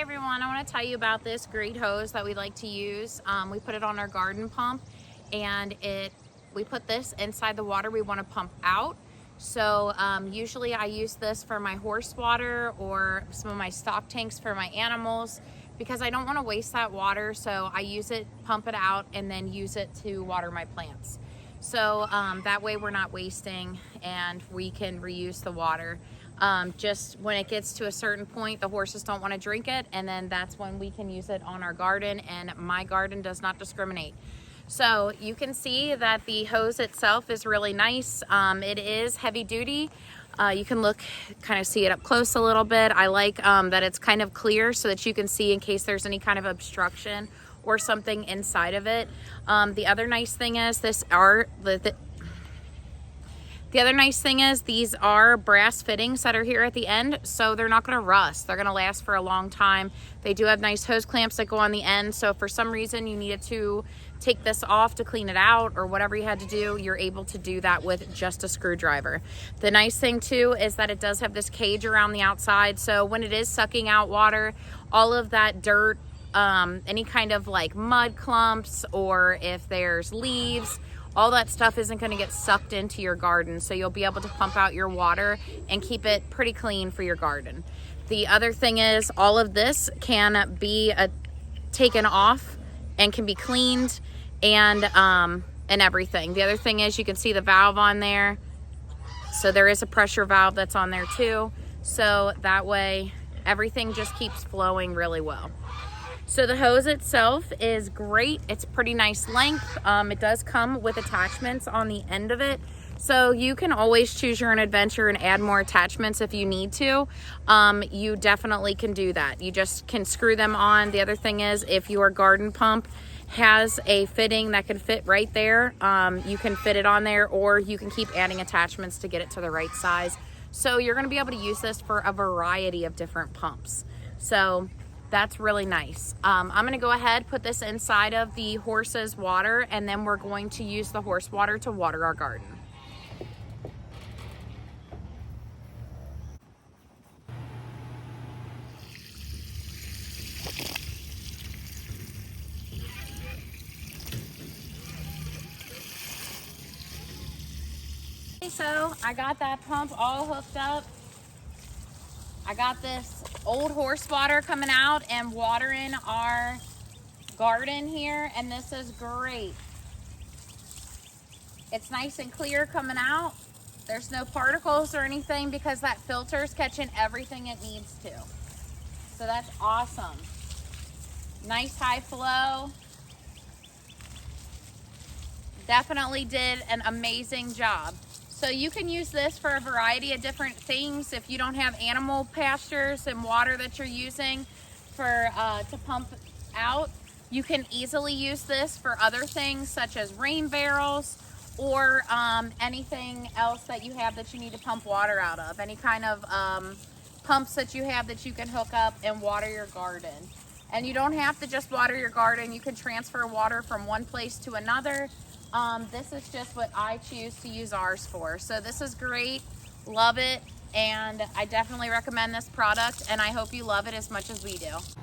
everyone, I want to tell you about this great hose that we like to use. We put it on our garden pump, and we put this inside the water we want to pump out. So usually I use this for my horse water or some of my stock tanks for my animals, because I don't want to waste that water. So I use it, pump it out, and then use it to water my plants. So that way we're not wasting and we can reuse the water. Just when it gets to a certain point, the horses don't want to drink it, and then that's when we can use it on our garden, and my garden does not discriminate. So you can see that the hose itself is really nice. It is heavy duty. You can kind of see it up close a little bit. I like that it's kind of clear so that you can see in case there's any kind of obstruction or something inside of it. The other nice thing is the other nice thing is these are brass fittings that are here at the end, so they're not going to rust. They're going to last for a long time. They do have nice hose clamps that go on the end, so if for some reason you needed to take this off to clean it out or whatever you had to do, you're able to do that with just a screwdriver. The nice thing too is that it does have this cage around the outside, so when it is sucking out water, all of that dirt, any kind of like mud clumps, or if there's leaves, all that stuff isn't going to get sucked into your garden, so you'll be able to pump out your water and keep it pretty clean for your garden. The other thing is all of this can be taken off and can be cleaned and everything. The other thing is you can see the valve on there, so there is a pressure valve that's on there too, so that way everything just keeps flowing really well. So the hose itself is great. It's pretty nice length. It does come with attachments on the end of it. So you can always choose your own adventure and add more attachments if you need to. You definitely can do that. You just can screw them on. The other thing is if your garden pump has a fitting that can fit right there, you can fit it on there, or you can keep adding attachments to get it to the right size. So you're going to be able to use this for a variety of different pumps. So that's really nice. I'm going to go ahead, put this inside of the horse's water, and then we're going to use the horse water to water our garden. So I got that pump all hooked up. I got this old horse water coming out and watering our garden here, and this is great. It's nice and clear coming out. There's no particles or anything because that filter's catching everything it needs to. So that's awesome. Nice high flow. Definitely did an amazing job. So you can use this for a variety of different things. If you don't have animal pastures and water that you're using to pump out, you can easily use this for other things such as rain barrels, or anything else that you have that you need to pump water out of. Any kind of pumps that you have that you can hook up and water your garden. And you don't have to just water your garden. You can transfer water from one place to another. This is just what I choose to use ours for. So this is great, love it, and I definitely recommend this product, and I hope you love it as much as we do.